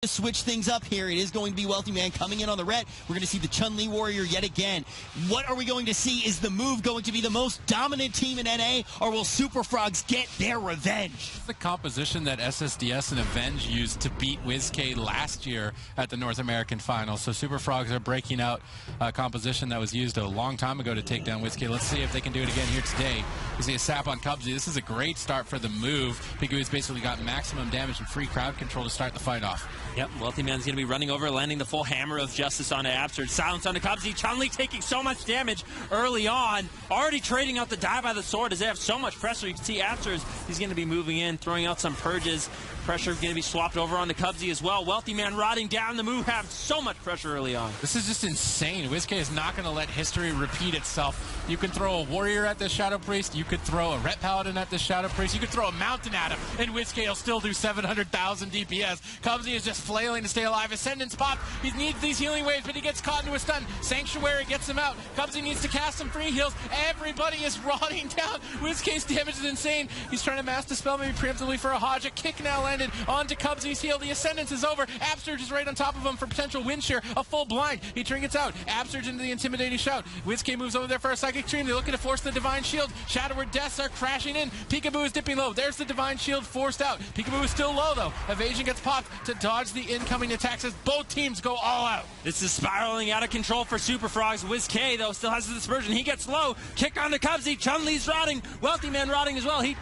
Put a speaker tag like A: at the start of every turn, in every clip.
A: To switch things up here, it is going to be Wealthy Man coming in on the red. We're going to see the Chun-Li Warrior yet again. What are we going to see? Is the move going to be the most dominant team in NA, or will Super Frogs get their revenge?
B: It's the composition that SSDS and Avenge used to beat WizK last year at the North American Finals. So Super Frogs are breaking out a composition that was used a long time ago to take down WizK. Let's see if they can do it again here today. We see a sap on Cubsy. This is a great start for the move. Pigu's basically got maximum damage and free crowd control to start the fight off.
C: Yep, Wealthy Man's going to be running over, landing the full hammer of justice onto Absurd. Silence onto Cubsy. Chun-Li taking so much damage early on. Already trading out the die by the sword as they have so much pressure. You can see Absurd, he's going to be moving in, throwing out some purges. Pressure going to be swapped over onto Cubsy as well. Wealthy Man rotting down. The move have so much pressure early on.
B: This is just insane. WizK is not going to let history repeat itself. You can throw a Warrior at this Shadow Priest. You could throw a Ret Paladin at this Shadow Priest. You could throw a Mountain at him, and WizK will still do 700,000 DPS. Cubsy is just flailing to stay alive. Ascendant's pop. He needs these healing waves, but he gets caught into a stun. Sanctuary gets him out. Cubsy needs to cast some free heals. Everybody is rotting down. WizK's damage is insane. He's trying to mass dispel maybe preemptively for a Hodge. A kick now landed onto Cubsy's heal. The Ascendance is over. Absurge is right on top of him for potential win share. A full blind. He trinkets out. Absurge into the intimidating shout. WizK moves over there for a Psychic Stream. They're looking to force the Divine Shield. Shadowward Deaths are crashing in. Peekaboo is dipping low. There's the Divine Shield forced out. Peekaboo is still low though. Evasion gets popped to dodge the incoming attacks as both teams go all out.
C: This is spiraling out of control for Super Frogs. WizK though still has the dispersion. He gets low. Kick onto Cubsy. Chun-Li's rotting. Wealthy Man rotting as well. He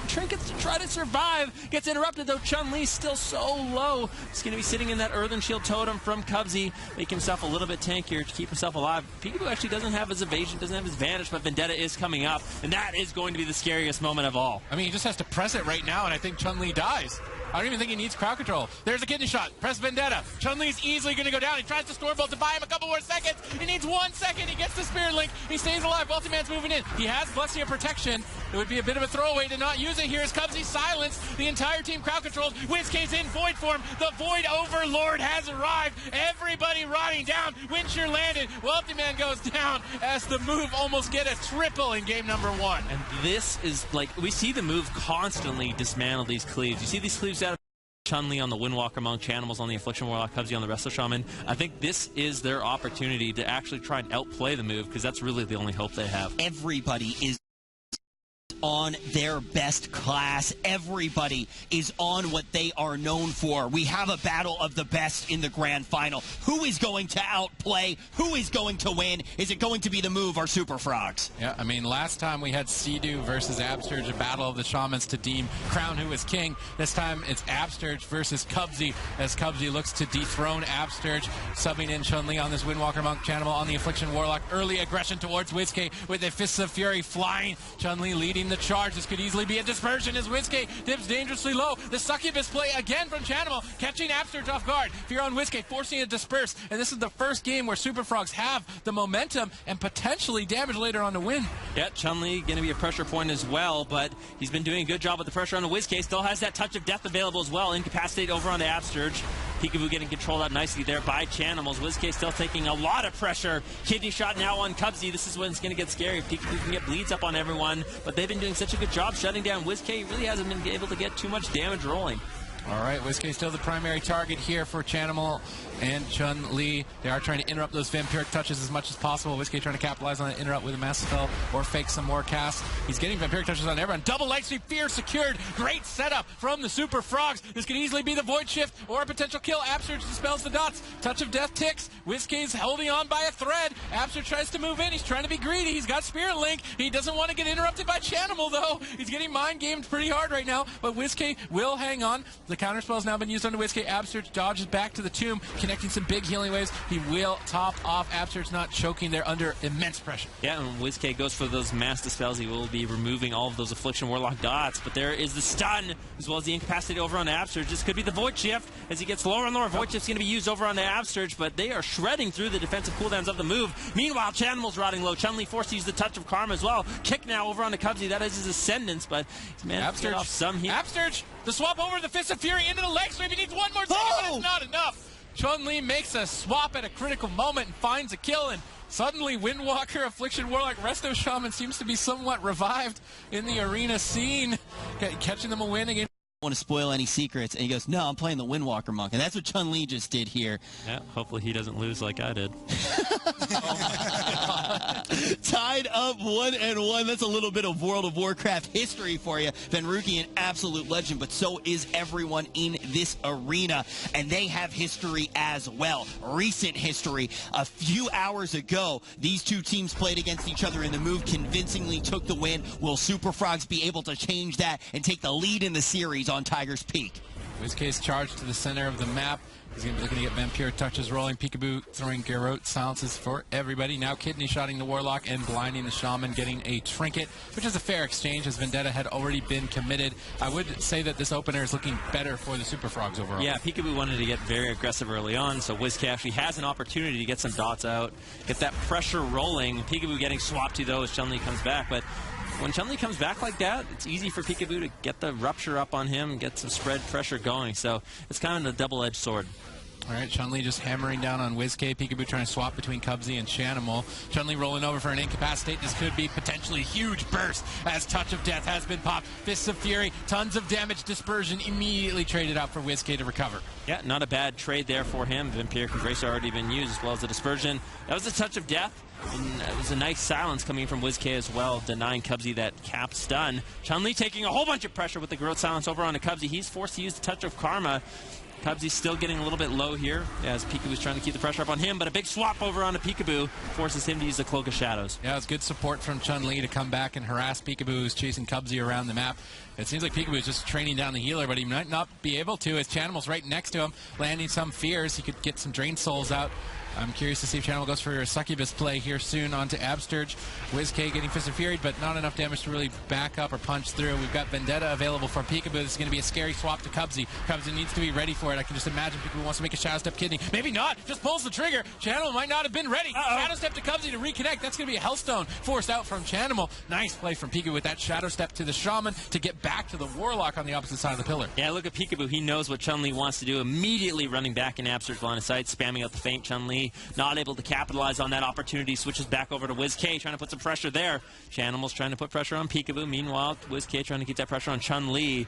C: trinkets to try to survive. Gets interrupted though. Chun-Li's still so low. He's going to be sitting in that Earthen Shield Totem from Cubsy. Make himself a little bit tankier to keep himself alive. Peekaboo actually doesn't have his evasion, doesn't have his vanish, but Vendetta is coming up. And that is going to be the scariest moment of all.
B: I mean, he just has to press it right now, and I think Chun-Li dies. I don't even think he needs crowd control. There's a kidney shot. Press Vendetta. Chun-Li's easily going to go down. He tries to Stormbolt to buy him a couple more seconds. He needs 1 second. He gets the Spirit Link. He stays alive. Wealthy Man's moving in. He has Blessing of Protection. It would be a bit of a throwaway to not use it. Here's Cubsy silenced. The entire team crowd controlled. WizK's in Void form. The Void Overlord has arrived. Everybody rotting down. Windshare landed. Wealthy Man goes down as the move almost get a triple in game number 1.
C: And this is like, we see the move constantly dismantle these cleaves. You see these cleaves out of Chun-Li on the Windwalker Monk, Chanimals on the Affliction Warlock, Cubsy on the Restless Shaman. I think this is their opportunity to actually try and outplay the move, because that's really the only hope they have.
A: Everybody is on their best class. Everybody is on what they are known for. We have a battle of the best in the grand final. Who is going to outplay? Who is going to win? Is it going to be the move or Super Frogs?
B: Yeah, I mean, last time we had Sea-Doo versus Absurge, a battle of the shamans to deem crown who is king. This time it's Absurge versus Cubsy, as Cubsy looks to dethrone Absurge, subbing in Chun-Li on this Windwalker Monk Chanimal on the Affliction Warlock. Early aggression towards WizK with the Fists of Fury flying. Chun-Li leading the charge. This could easily be a dispersion as WizK dips dangerously low. The Succubus play again from Chanimal, catching Absurge off guard. Fear on WizK, forcing it to disperse. And this is the first game where Super Frogs have the momentum and potentially damage later on to win.
C: Yeah, Chun-Li going to be a pressure point as well, but he's been doing a good job with the pressure on the WizK. Still has that Touch of Death available as well. Incapacitate over on the Absurge. Peekaboo getting controlled out nicely there by Chanimals. WizK still taking a lot of pressure. Kidney shot now on Cubsy. This is when it's going to get scary. Peekaboo can get bleeds up on everyone, but they've been doing such a good job shutting down WizK. Really hasn't been able to get too much damage rolling.
B: All right, WizK still the primary target here for Chanimal and Chun-Li. They are trying to interrupt those vampiric touches as much as possible. WizK trying to capitalize on that interrupt with a mass spell or fake some more casts. He's getting vampiric touches on everyone. Double light sweep, Fear secured. Great setup from the Super Frogs. This could easily be the Void Shift or a potential kill. Absurge dispels the dots. Touch of Death ticks. WizK's holding on by a thread. Absurge tries to move in. He's trying to be greedy. He's got Spirit Link. He doesn't want to get interrupted by Chanimal though. He's getting mind gamed pretty hard right now, but WizK will hang on. The counterspell has now been used on the WizK. Absurge dodges back to the tomb, connecting some big healing waves. He will top off. Absurge not choking. They're under immense pressure.
C: Yeah, and when WizK goes for those mass dispels, he will be removing all of those Affliction Warlock dots, but there is the stun, as well as the incapacity over on the Absurge. This could be the Void Shift, as he gets lower and lower. Void Shift's going to be used over on the Absurge, but they are shredding through the defensive cooldowns of the move. Meanwhile, Chanimal's rotting low. Chun-Li forced to use the Touch of Karma as well. Kick now over on the Cubsy. That is his Ascendance, but he's managed to get off some here.
B: Absurge, the swap over the Fist of Fury into the leg sweep. He needs one more second, but it's not enough. Chun-Li makes a swap at a critical moment and finds a kill, and suddenly Windwalker, Affliction Warlock, Resto Shaman seems to be somewhat revived in the arena scene, catching them a win against
A: want to spoil any secrets, and he goes, no, I'm playing the Windwalker Monk, and that's what Chun-Li just did here.
C: Yeah, hopefully he doesn't lose like I did.
A: Tied up 1-1. That's a little bit of World of Warcraft history for you. Venruki, an absolute legend, but so is everyone in this arena, and they have history as well. Recent history. A few hours ago, these two teams played against each other, and the move convincingly took the win. Will Super Frogs be able to change that and take the lead in the series on Tiger's Peak?
B: WizKay's charged to the center of the map. He's going to be looking to get Vampire touches rolling. Peekaboo throwing Garrote silences for everybody. Now kidney shotting the Warlock and blinding the Shaman, getting a trinket, which is a fair exchange as Vendetta had already been committed. I would say that this opener is looking better for the Super Frogs overall.
C: Yeah, Peekaboo wanted to get very aggressive early on, so WizKay actually has an opportunity to get some dots out, get that pressure rolling. Peekaboo getting swapped to though as Chun-Li comes back, but when Chun-Li comes back like that, it's easy for Peekaboo to get the rupture up on him, get some spread pressure going, so it's kind of a double-edged sword.
B: All right, Chun-Li just hammering down on WizKay. Peekaboo trying to swap between Cubsy and Chanimal. Chun-Li rolling over for an incapacitate. This could be potentially a huge burst as Touch of Death has been popped. Fists of Fury, tons of damage. Dispersion immediately traded out for WizKay to recover.
C: Yeah, not a bad trade there for him. Vampiric Embrace already been used as well as the Dispersion. That was a Touch of Death. And it was a nice silence coming from WizKay as well, denying Cubsy that cap stun. Chun-Li taking a whole bunch of pressure with the Garrote silence over onto Cubsy. He's forced to use the Touch of Karma. Cubsy's still getting a little bit low here as Peekaboo's trying to keep the pressure up on him, but a big swap over onto Peekaboo forces him to use the Cloak of Shadows.
B: Yeah, it's good support from Chun-Li to come back and harass Peekaboo, who's chasing Cubsy around the map. It seems like Peekaboo is just training down the healer, but he might not be able to as Chanimal's right next to him, landing some fears. He could get some Drain Souls out. I'm curious to see if Chanimal goes for a Succubus play here soon onto Absterge. WizKay getting Fist of Fury, but not enough damage to really back up or punch through. We've got Vendetta available from Peekaboo. This is going to be a scary swap to Cubsy. Cubsy needs to be ready for it. I can just imagine Peekaboo wants to make a Shadow Step kidney. Maybe not. Just pulls the trigger. Chanimal might not have been ready. Shadow Step to Cubsy to reconnect. That's going to be a Hellstone forced out from Chanimal. Nice play from Peekaboo with that Shadow Step to the Shaman to get back to the Warlock on the opposite side of the pillar.
C: Yeah, look at Peekaboo. He knows what Chun-Li wants to do. Immediately running back in Absterge line of sight, spamming out the feint. Chun-Li not able to capitalize on that opportunity, switches back over to WizKay, trying to put some pressure there. Chanimal's trying to put pressure on Peekaboo. Meanwhile, WizKay trying to keep that pressure on Chun-Li.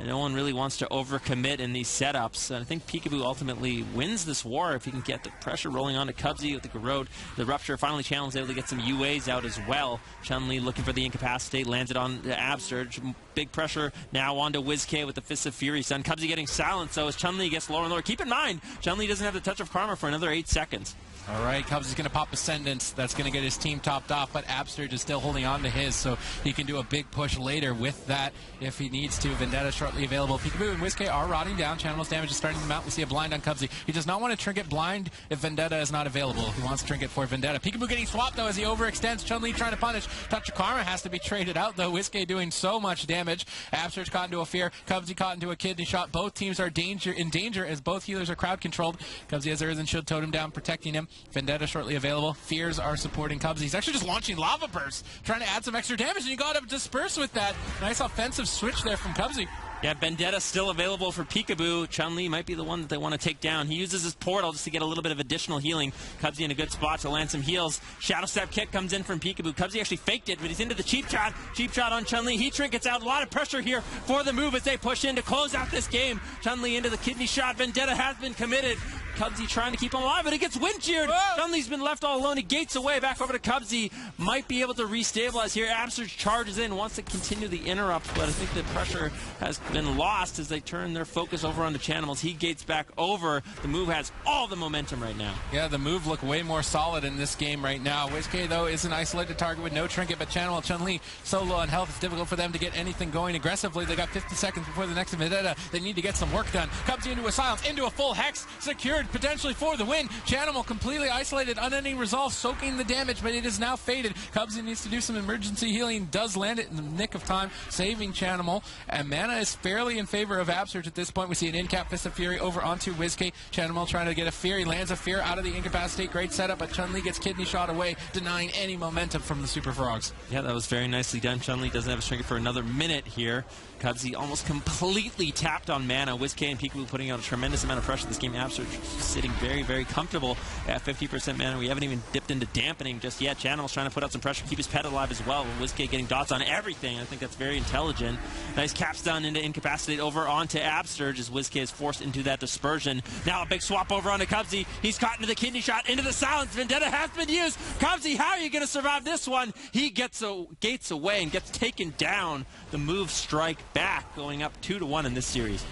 C: No one really wants to overcommit in these setups. And I think Peekaboo ultimately wins this war if he can get the pressure rolling onto Cubsy with the Garrote. The Rupture, finally Chanimal's able to get some UAs out as well. Chun-Li looking for the incapacitate, lands it on the Absterge. Big pressure now onto WizKay with the Fist of Fury. Son Cubsy getting silenced, so as Chun-Li gets lower and lower. Keep in mind, Chun-Li doesn't have the Touch of Karma for another 8 seconds.
B: All right, Cubsy's going to pop Ascendance. That's going to get his team topped off, but Absterge is still holding on to his, so he can do a big push later with that if he needs to. Vendetta shortly available. Peekaboo and WizKay are rotting down. Chanimal's damage is starting to mount. We see a blind on Cubsy. He does not want to Trinket blind if Vendetta is not available. He wants to Trinket for Vendetta. Peekaboo getting swapped, though, as he overextends. Chun-Li trying to punish. Touch of Karma has to be traded out, though. WizKay doing so much damage. Absterge caught into a fear. Cubsy caught into a kidney shot. Both teams are in danger as both healers are crowd controlled. Cubsy has Earthen Shield Totem down, protecting him. Vendetta shortly available. Fears are supporting Cubsy. He's actually just launching Lava Burst, trying to add some extra damage, and you got to disperse with that. Nice offensive switch there from Cubsy.
C: Yeah, Vendetta still available for Peekaboo. Chun-Li might be the one that they want to take down. He uses his portal just to get a little bit of additional healing. Cubsy in a good spot to land some heals. Shadow Step kick comes in from Peekaboo. Cubsy actually faked it, but he's into the cheap shot. Cheap shot on Chun-Li. He trinkets out. A lot of pressure here for the move as they push in to close out this game. Chun-Li into the kidney shot. Vendetta has been committed. Cubsy trying to keep him alive, but it gets wind cheered. Chun-Li's been left all alone. He gates away back over to Cubsy. Might be able to restabilize here. Absterge charges in, wants to continue the interrupt, but I think the pressure has been lost as they turn their focus over onto Chanimals. He gates back over. The move has all the momentum right now.
B: Yeah, the move look way more solid in this game right now. WizKay, though, is an isolated target with no trinket, but Chanimal and Chun-Li so low on health, it's difficult for them to get anything going aggressively. They got 50 seconds before the next Vendetta. They need to get some work done. Cubsy into a silence, into a full Hex, secured potentially for the win. Chanimal completely isolated, unending resolve, soaking the damage, but it is now faded. Cubsy needs to do some emergency healing, does land it in the nick of time, saving Chanimal, and mana is fairly in favor of Absterge at this point. We see an in-cap Fist of Fury over onto WizKay. Chanimal trying to get a fear. He lands a fear out of the incapacitate. Great setup, but Chun-Li gets kidney shot away, denying any momentum from the Super Frogs.
C: Yeah, that was very nicely done. Chun-Li doesn't have a trinket for another minute here. Cubsy almost completely tapped on mana. WizKay and Peekaboo putting out a tremendous amount of pressure this game. Absterge sitting very, very comfortable at 50% mana. We haven't even dipped into dampening just yet. Channel's trying to put out some pressure, keep his pet alive as well. WizKid getting dots on everything. I think that's very intelligent. Nice capstone into Incapacitate over onto Absterge as WizKid is forced into that dispersion. Now a big swap over onto Cubsy. He's caught into the kidney shot, into the silence. Vendetta has been used. Cubsy, how are you going to survive this one? He gets gates away and gets taken down. The move strike back, going up 2-1 in this series.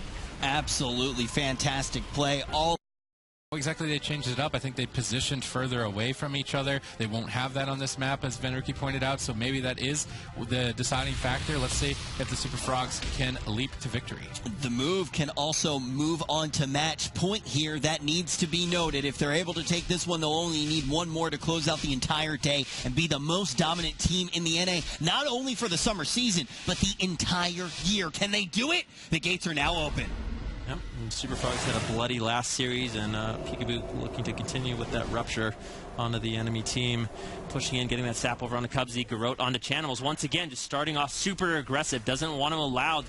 A: Absolutely fantastic play.
B: Exactly, they changed it up. I think they positioned further away from each other. They won't have that on this map, as Venricky pointed out, so maybe that is the deciding factor. Let's see if the Super Frogs can leap to victory.
A: The move can also move on to match point here. That needs to be noted. If they're able to take this one, they'll only need one more to close out the entire day and be the most dominant team in the NA, not only for the summer season, but the entire year. Can they do it? The gates are now open.
C: Yep, and Super Frogs had a bloody last series, and Peekaboo looking to continue with that rupture onto the enemy team. Pushing in, getting that sap over onto Cubsy. Garrote onto Channels. Once again, just starting off super aggressive. Doesn't want to allow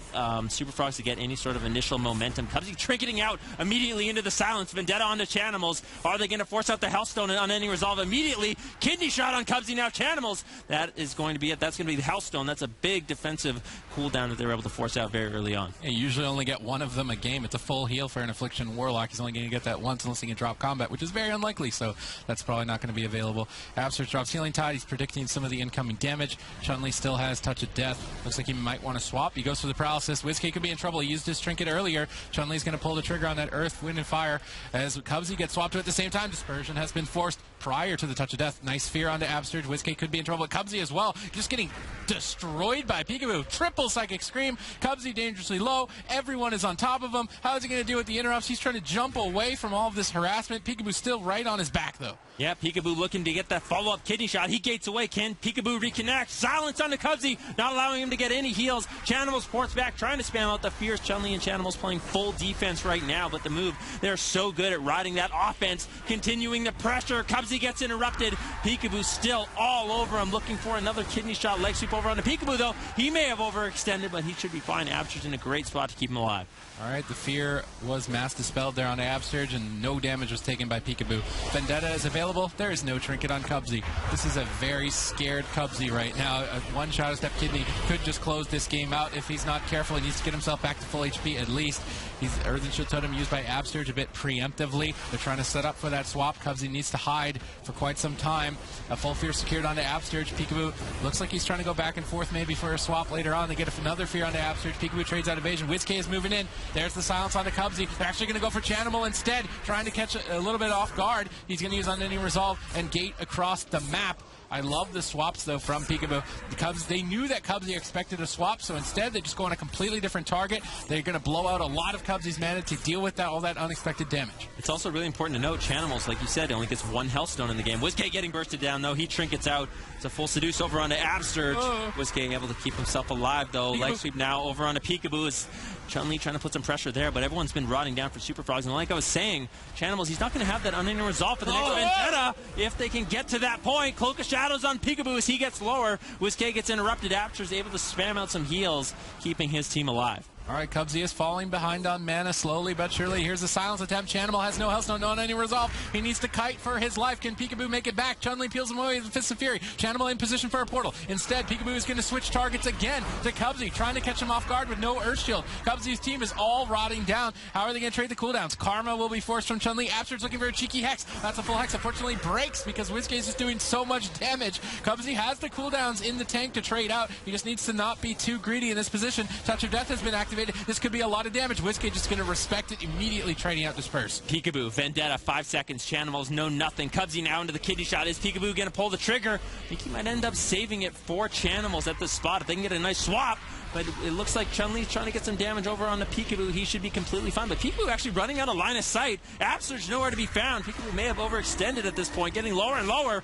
C: Super Frogs to get any sort of initial momentum. Cubsy trinketing out immediately into the silence. Vendetta onto Channels. Are they going to force out the Hellstone on any resolve immediately? Kidney shot on Cubsy now. Channels. That is going to be it. That's going to be the Hellstone. That's a big defensive cooldown that they were able to force out very early on.
B: You usually only get one of them a game. It's a full heal for an Affliction Warlock. He's only going to get that once unless he can drop combat, which is very unlikely, so that's probably not going to be available. Absterge drops Healing Tide. He's predicting some of the incoming damage. Chun-Li still has Touch of Death. Looks like he might want to swap. He goes for the Paralysis. WizKid could be in trouble. He used his trinket earlier. Chun-Li's going to pull the trigger on that Earth, Wind, and Fire as Cubsy gets swapped to at the same time. Dispersion has been forced prior to the Touch of Death. Nice Fear onto Absterge. WizKid could be in trouble. Cubsy as well. Just getting destroyed by Peekaboo. Triple Psychic Scream. Cubsy dangerously low. Everyone is on top of him. How is he going to do with the interrupts? He's trying to jump away from all of this harassment. Peekaboo's still right on his back, though.
C: Yeah, Peekaboo looking to get that follow-up kidney shot. He gates away. Can Peekaboo reconnect? Silence on the Cubsy, not allowing him to get any heals. Chanimals ports back, trying to spam out the fears. Chun-Li and Chanimals playing full defense right now, but the move, they're so good at riding that offense, continuing the pressure. Cubsy gets interrupted. Peekaboo still all over him, looking for another kidney shot. Leg sweep over on the Peekaboo, though. He may have overextended, but he should be fine. Absterge in a great spot to keep him alive.
B: All right, the fear was mass dispelled there on Absterge, and no damage was taken by Peekaboo. Vendetta is available. There is no trinket on Cubsy. This is a very scared Cubsy right now. One Shadow Step Kidney could just close this game out if he's not careful. He needs to get himself back to full HP at least. He's Earthen Shield Totem used by Absterge a bit preemptively. They're trying to set up for that swap. Cubsy needs to hide for quite some time. A full fear secured onto Absterge. Peekaboo looks like he's trying to go back and forth maybe for a swap later on. They get another fear onto Absterge. Peekaboo trades out evasion. WizKid is moving in. There's the silence on the Cubsy. They're actually going to go for Chanimal instead, trying to catch a little bit off guard. He's going to use Unending Resolve and gate across the map. I love the swaps, though, from Peekaboo. The Cubs, they knew that Cubsy expected a swap, so instead they just go on a completely different target. They're going to blow out a lot of Cubsy's mana to deal with all that unexpected damage.
C: It's also really important to note, Chanimals, like you said, only gets one Hellstone in the game. WizKid getting bursted down, though. He trinkets out. It's a full Seduce over onto Absterge. WizKid able to keep himself alive, though.
B: Peekaboo.
C: Leg sweep now over onto Peekaboo. Is Chun-Li trying to put some pressure there, but everyone's been rotting down for Super Frogs. And like I was saying, Chanimals, he's not going to have that unending resolve for the next Vendetta if they can get to that point. Cloak of Shadows on Peekaboo as he gets lower. WizKid gets interrupted. Absterge able to spam out some heals, keeping his team alive.
B: All right, Cubsy is falling behind on mana slowly but surely. Here's a silence attempt. Chanimal has no Hellstone, no any resolve. He needs to kite for his life. Can Peekaboo make it back? Chun-Li peels him away with Fist of Fury. Chanimal in position for a portal. Instead, Peekaboo is going to switch targets again to Cubsy, trying to catch him off guard with no Earth Shield. Cubsy's team is all rotting down. How are they going to trade the cooldowns? Karma will be forced from Chun-Li. Absterge looking for a cheeky Hex. That's a full Hex. Unfortunately, breaks because WizKid is just doing so much damage. Cubsy has the cooldowns in the tank to trade out. He just needs to not be too greedy in this position. Touch of Death has been activated. This could be a lot of damage. WizKid just going to respect it immediately, trading out Disperse.
C: Peekaboo, Vendetta, 5 seconds. Chanimals, no nothing. Cubsy now into the kidney shot. Is Peekaboo going to pull the trigger? I think he might end up saving it for Chanimals at the spot if they can get a nice swap. But it looks like Chun-Li's trying to get some damage over on the Peekaboo. He should be completely fine. But Peekaboo actually running out of line of sight. Absterge nowhere to be found. Peekaboo may have overextended at this point, getting lower and lower.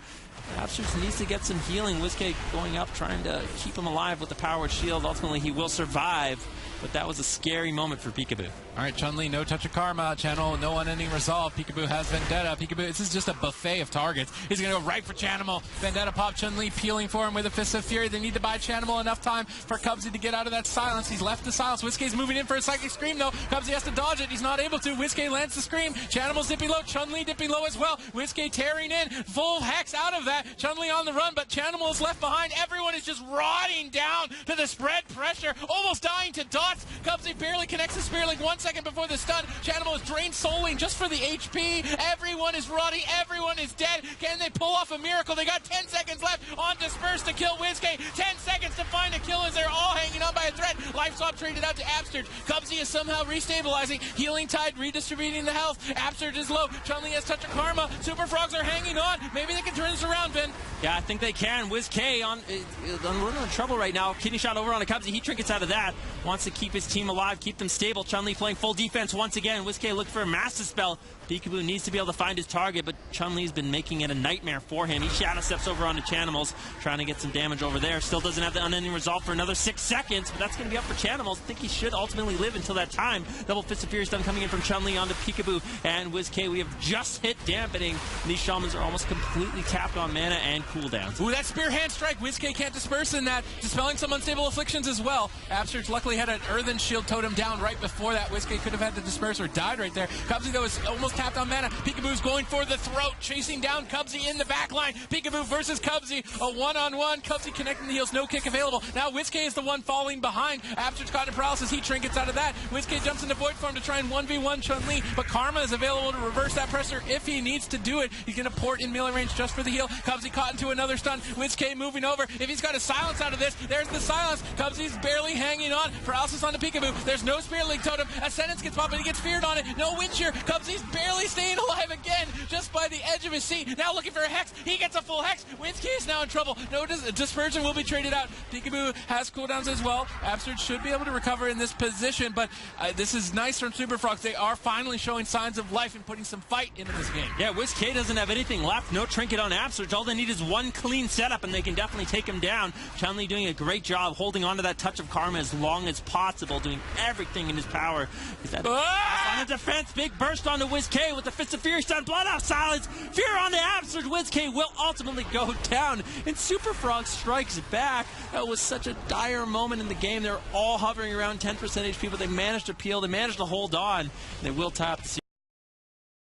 C: Absterge needs to get some healing. WizKid going up, trying to keep him alive with the powered shield. Ultimately, he will survive. but that was a scary moment for Peekaboo.
B: All right, Chun-Li, no touch of karma. Channel, no unending resolve. Peekaboo has Vendetta. Peekaboo, this is just a buffet of targets. He's going to go right for Chanimal. Vendetta pop, Chun-Li peeling for him with a Fist of Fury. They need to buy Chanimal enough time for Cubsy to get out of that silence. He's left the silence. Whiskey's moving in for a Psychic Scream, though. Cubsy has to dodge it. He's not able to. Whiskey lands the Scream. Chanimal's dipping low. Chun-Li dipping low as well. Whiskey tearing in. Full Hex out of that. Chun-Li on the run, but Chanimal is left behind. Everyone is just rotting down to the spread pressure. Almost dying to dots. Cubsy barely connects the spear like 1 second before the stun. Chanimal is drained souling just for the HP. Everyone is rotting. Everyone is dead. Can they pull off a miracle? They got 10 seconds left on Disperse to kill Whiskey. 10 seconds to find a kill as they're all hanging on by a thread. Life Swap traded out to Absterge. Cubsy is somehow restabilizing. Healing Tide redistributing the health. Absterge is low. Chun-Li has Touch of Karma. Super Frogs are hanging on. Maybe they can turn this around, Ben.
C: Yeah, I think they can. Whiz-K on a little in trouble right now. Kidney shot over on a Cubsy. He trinkets out of that. Wants to keep his team alive, keep them stable. Chun-Li playing full defense once again. Whiz-K looked for a Master Spell. Peekaboo needs to be able to find his target, but Chun-Li's been making it a nightmare for him. He shadow steps over onto Chanimals, trying to get some damage over there. Still doesn't have the unending resolve for another 6 seconds, but that's going to be up for Chanimals. I think he should ultimately live until that time. Double Fist of Fury stun coming in from Chun-Li onto Peekaboo and Whiz-K. We have just hit dampening. These Shamans are almost completely tapped on mana and cooldowns.
B: Ooh, that Spear Hand Strike. Whiz-K can't disperse in that. Dispelling some unstable afflictions as well. Absterge luckily had an Earthen Shield totem down right before that. Whiz-K could have had to disperse or died right there. Cubsy, though, is almost tapped on mana. Peekaboo's going for the throat, chasing down Cubsy in the back line. Peekaboo versus Cubsy, a one-on-one. Cubsy connecting the heals, no kick available. Now Whiz-K is the one falling behind. Absterge caught in paralysis, he trinkets out of that. Whiz-K jumps into Void Form to try and 1v1 Chun-Li, but Karma is available to reverse that pressure if he needs to do it. He's going to port in melee range just for the heal. Cubsy caught into another stun. Whiz-K moving over. If he's got a silence out of this, there's the silence. Cubsy's barely hanging on. Paralysis on the Peekaboo. There's no Spirit Link totem. Ascendance gets popped, but he gets feared on it. No Wind Shear. Cubsy's barely staying alive again, just by the edge of his seat. Now looking for a Hex. He gets a full Hex. Whiz-K is now in trouble. No Dispersion will be traded out. Peekaboo has cooldowns as well. Absterge should be able to recover in this position, but this is nice from Super Frogs. They are finally showing signs of life and putting some fight into this game.
C: Yeah, Whiz-K doesn't have anything left. No trinket on Absterge. All they need is one clean setup, and they can definitely take him down. Chun-Li doing a great job holding on to that Touch of Karma as long as possible, doing everything in his power. Is that on the defense? Big burst onto Whiz-K with the Fist of Fury stun. Blood off silence. Fear on the Absterge. Whiz-K will ultimately go down, and Super Frog strikes back. That was such a dire moment in the game. They're all hovering around 10% HP, but they managed to peel. They managed to hold on. They will top the series.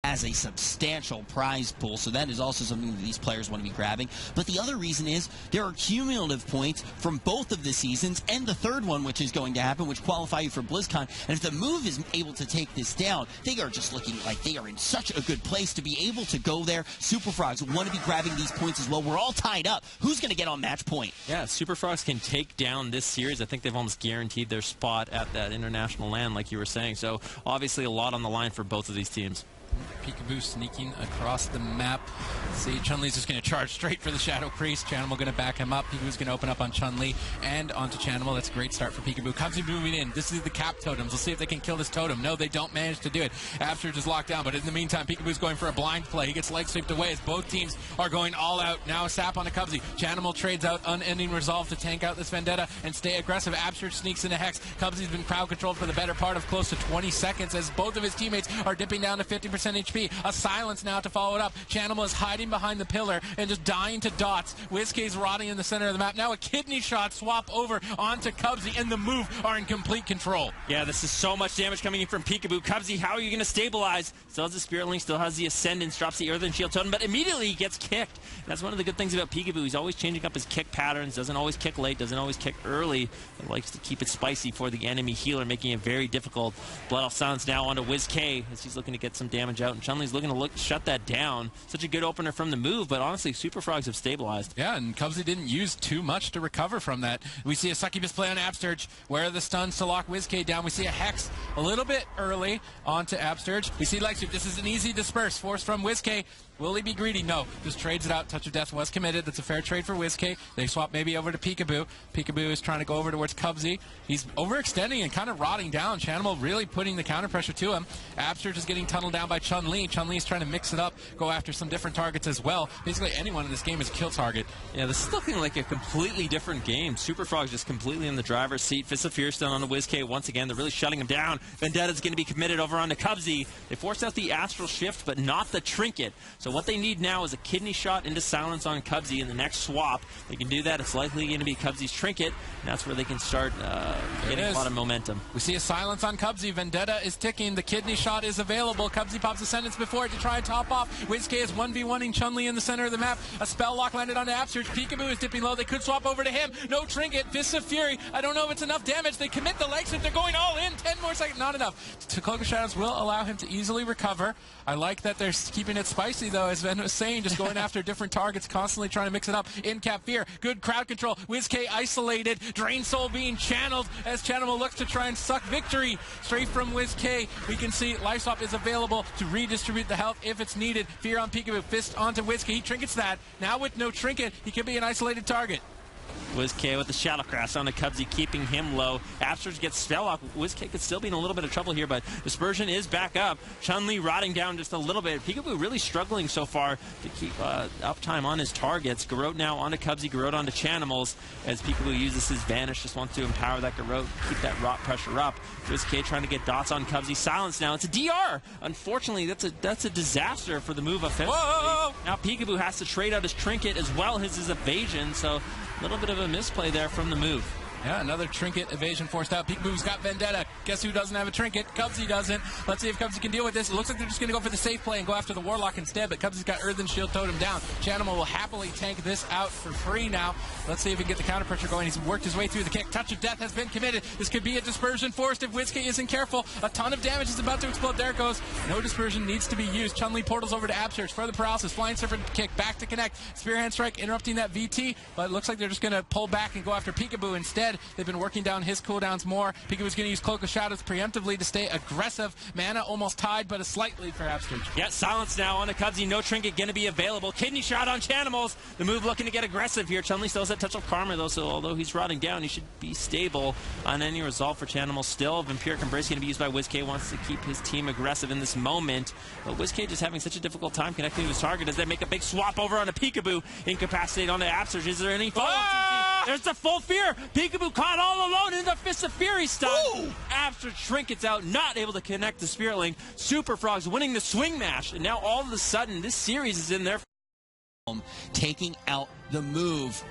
A: As a substantial prize pool, so that is also something that these players want to be grabbing. But the other reason is there are cumulative points from both of the seasons and the third one, which is going to happen, which qualify you for BlizzCon. And if the move is able to take this down, they are just looking like they are in such a good place to be able to go there. Super Frogs want to be grabbing these points as well. We're all tied up. Who's going to get on match point?
C: Yeah, Super Frogs can take down this series. I think they've almost guaranteed their spot at that international LAN, like you were saying. So obviously a lot on the line for both of these teams.
B: Peekaboo sneaking across the map. See, Chun-Li's just going to charge straight for the Shadow Priest. Chanimal going to back him up. Peekaboo's going to open up on Chun-Li and onto Chanimal. That's a great start for Peekaboo. Cubsy moving in. This is the cap totems. We'll see if they can kill this totem. No, they don't manage to do it. Absterge is locked down, but in the meantime, Peekaboo's going for a blind play. He gets leg swept away as both teams are going all out. Now a sap on a Cubsy. Chanimal trades out Unending Resolve to tank out this Vendetta and stay aggressive. Absterge sneaks into Hex. Cubsy's been crowd controlled for the better part of close to 20 seconds as both of his teammates are dipping down to 50% HP. A silence now to follow it up. Chanimal is hiding behind the pillar and just dying to dots. Whiz-K's rotting in the center of the map. Now a kidney shot swap over onto Cubsy, and the move are in complete control.
C: Yeah, this is so much damage coming in from Peekaboo. Cubsy, how are you going to stabilize? Still has the Spirit Link, still has the Ascendance, drops the Earthen Shield totem, but immediately he gets kicked. That's one of the good things about Peekaboo. He's always changing up his kick patterns, doesn't always kick late, doesn't always kick early. He likes to keep it spicy for the enemy healer, making it very difficult. Blood off silence now onto Whiz-K as he's looking to get some damage out, and Chun-Li's looking to shut that down. Such a good opener from the move, but honestly, Super Frogs have stabilized.
B: Yeah, and Cubsy didn't use too much to recover from that. We see a Succubus play on Absterge. Where are the stuns to lock Whiz-K down? We see a Hex a little bit early onto Absterge. We see leg sweep. This is an easy disperse. Force from Whiz-K. Will he be greedy? No. Just trades it out. Touch of Death was committed. That's a fair trade for Whiz-K. They swap maybe over to Peekaboo. Peekaboo is trying to go over towards Cubsy. He's overextending and kind of rotting down. Chanimal really putting the counter pressure to him. Absterge is getting tunneled down by by Chun-Li. Chun-Li's trying to mix it up, go after some different targets as well. Basically, anyone in this game is a kill target.
C: Yeah, this is looking like a completely different game. Superfrog's just completely in the driver's seat. Fist of Fury still on the WizK once again. They're really shutting him down. Vendetta's going to be committed over onto Cubsy. They forced out the Astral Shift, but not the Trinket. So what they need now is a kidney shot into silence on Cubsy in the next swap. They can do that. It's likely going to be Cubsy's Trinket, and that's where they can start getting a lot of momentum.
B: We see a silence on Cubsy. Vendetta is ticking. The kidney shot is available. Cubsy pops Ascendance before it to try and top off. WizK is 1v1ing Chun-Li in the center of the map. A spell lock landed onto Upsurge. Peekaboo is dipping low. They could swap over to him. No Trinket. Fists of Fury. I don't know if it's enough damage. They commit the leg sweep. They're going all in. 10 more seconds. Not enough. Cloak of Shadows will allow him to easily recover. I like that they're keeping it spicy, though, as Ben was saying, just going after different targets, constantly trying to mix it up. In Cap Fear. Good crowd control. WizK isolated. Drain Soul being channeled as Chanimal looks to try and suck victory straight from WizK. We can see Life Swap is available to redistribute the health if it's needed. Fear on Peekaboo. Fist onto WizK. He trinkets that. Now with no Trinket, he could be an isolated target.
C: WizK with the Shadow Crash on the Cubsy, keeping him low. Upsurge gets Spell Lock. WizK could still be in a little bit of trouble here, but Dispersion is back up. Chun-Li rotting down just a little bit. Peekaboo really struggling so far to keep uptime on his targets. Garrote now onto Cubsy, Garrote onto Chanimals, as Peekaboo uses his Vanish, just wants to empower that Garrote, keep that rot pressure up. WizK trying to get dots on Cubsy. Silence now. It's a DR. Unfortunately, that's a disaster for the move offensively.
B: Whoa!
C: Now Peekaboo has to trade out his Trinket as well as his evasion, so a little bit of a misplay there from the move.
B: Yeah, another Trinket evasion forced out. Peekaboo's got Vendetta. Guess who doesn't have a Trinket? Cubsy doesn't. Let's see if Cubsy can deal with this. It looks like they're just going to go for the safe play and go after the Warlock instead, but Cubsy's got Earthen Shield Totem down. Chanimal will happily tank this out for free now. Let's see if he can get the counter pressure going. He's worked his way through the kick. Touch of Death has been committed. This could be a Dispersion forced if WizK isn't careful. A ton of damage is about to explode. There it goes. No Dispersion needs to be used. Chun-Li portals over to Upsurge for the paralysis. Flying Serpent kick back to connect. Spear Hand Strike interrupting that VT, but it looks like they're just going to pull back and go after Peekaboo instead. They've been working down his cooldowns more. Peekaboo's going to use Cloak of Shadows preemptively to stay aggressive. Mana almost tied, but a slight lead for Upsurge.
C: Yeah, silence now on the Cubsy. No Trinket going to be available. Kidney shot on Chanimals. The move looking to get aggressive here. Chun-Li still has that touch of Karma, though, so although he's rotting down, he should be stable on any resolve for Chanimals. Still, Vampiric Embrace going to be used by WizK. Wants to keep his team aggressive in this moment. But WizK just having such a difficult time connecting to his target as they make a big swap over onto Peekaboo. Incapacitate onto Upsurge. Is there any follow-up? There's the full fear. Peekaboo caught all alone in the Fist of Fury stun. Upsurge Trinkets out, not able to connect the Spirit Link. Superfrogs winning the swing match. And now all of a sudden, this series is in their
A: taking out the move.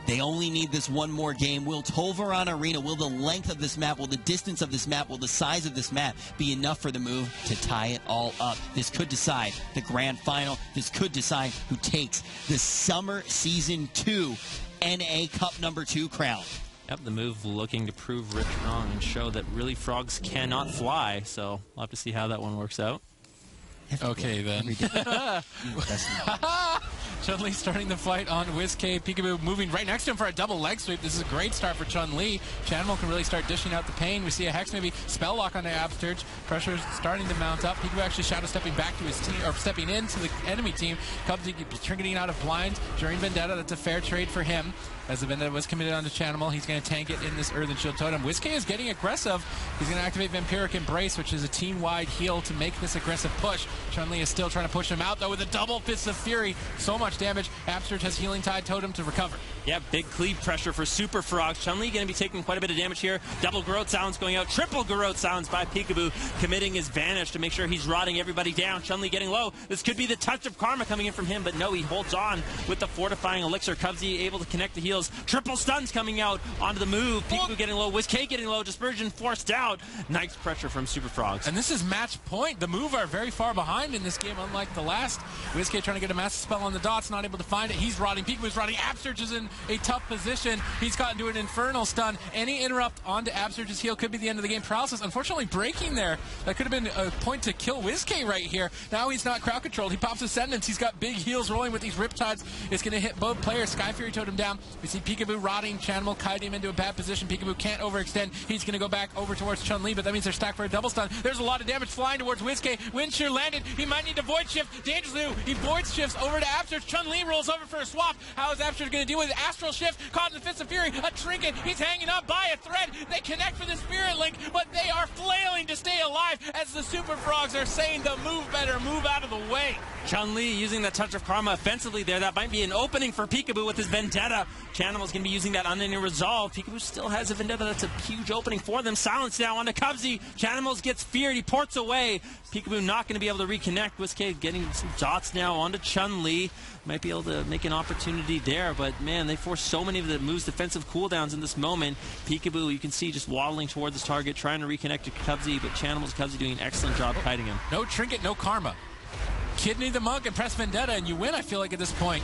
A: They only need this one more game. Will Tolvaron Arena, will the length of this map, will the distance of this map, will the size of this map be enough for the move to tie it all up? This could decide the grand final. This could decide who takes the Summer Season 2 NA Cup number 2 crown.
C: Yep, the move looking to prove Rich wrong and show that really frogs cannot fly. So we'll have to see how that one works out.
B: Okay, then. Chun-Li starting the fight on WizK. Peekaboo moving right next to him for a double leg sweep. This is a great start for Chun-Li. Chanimal can really start dishing out the pain. We see a Hex maybe spell lock on the Upsurge. Pressure's starting to mount up. Peekaboo actually shadow stepping back to his team, or stepping into the enemy team. Cubsy trinketing out of blind during Vendetta. That's a fair trade for him. As the Vendetta was committed onto Chanimal, he's going to tank it in this Earthen Shield Totem. WizK is getting aggressive. He's going to activate Vampiric Embrace, which is a team-wide heal to make this aggressive push. Chun-Li is still trying to push him out, though, with a double Fist of Fury. So much damage. Upsurge has Healing Tide Totem to recover.
C: Yeah, big cleave pressure for Super Frogs. Chun-Li going to be taking quite a bit of damage here. Double Garrote Sounds going out. Triple Garrote Sounds by Peekaboo, committing his Vanish to make sure he's rotting everybody down. Chun-Li getting low. This could be the touch of Karma coming in from him, but no, he holds on with the Fortifying Elixir. Cubsy able to connect the heals. Triple stuns coming out onto the move. Peekaboo getting low. WizK getting low. Dispersion forced out. Nice pressure from Super Frogs.
B: And this is match point. The move are very far behind in this game, unlike the last. WizK trying to get a massive spell on the dots, not able to find it. He's rotting. Peekaboo's rotting. Upsurge is in a tough position. He's gotten to an Infernal Stun. Any interrupt onto Upsurge's heal could be the end of the game. Paralysis, unfortunately, breaking there. That could have been a point to kill WizK right here. Now he's not crowd controlled. He pops Ascendance. He's got big heals rolling with these Riptides. It's going to hit both players. Sky Fury Totem down. We see Peekaboo rotting. Chanimal kiting him into a bad position. Peekaboo can't overextend. He's going to go back over towards Chun-Li, but that means they're stacked for a double stun. There's a lot of damage flying towards WizK. Wind Shear landed. He might need to void shift dangerously. He void shifts over to Abster. Chun-Li rolls over for a swap. How is Abster going to deal with it? Astral shift, caught in the Fist of Fury. A trinket. He's hanging up by a thread. They connect for the Spirit Link, but they are flailing to stay alive as the Super Frogs are saying to move better, move out of the way.
C: Chun-Li using that touch of karma offensively there. That might be an opening for Peekaboo with his Vendetta. Chanimal's going to be using that unending resolve. Peekaboo still has a Vendetta. That's a huge opening for them. Silence now onto Cubsy. Chanimals gets feared. He ports away. Peekaboo not going to be able to reconnect. Whiskey getting some dots now onto Chun-Li. Might be able to make an opportunity there, but man, they force so many of the moves' defensive cooldowns in this moment. Peekaboo, you can see just waddling towards his target, trying to reconnect to Cubsy, but Chanimals Cubsy doing an excellent job kiting him.
B: No trinket, no karma. Kidney the Monk and press Vendetta, and you win, I feel like, at this point.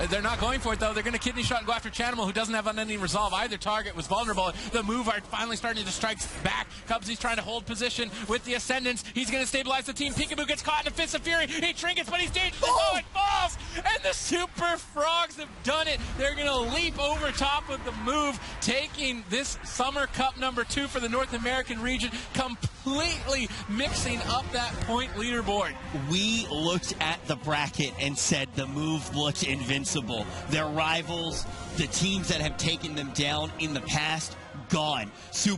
B: They're not going for it, though. They're going to kidney shot and go after Chanimal, who doesn't have unending resolve. Either target was vulnerable. The move are finally starting to strike back. Cubsy's trying to hold position with the Ascendants. He's going to stabilize the team. Peekaboo gets caught in a Fist of Fury. He trinkets, but he's dangerous. Oh, it falls! And the Super Frogs have done it. They're going to leap over top of the move, taking this Summer Cup #2 for the North American region, completely mixing up that point leaderboard.
A: We looked at the bracket and said the move looked invincible. Their rivals, the teams that have taken them down in the past, gone. Super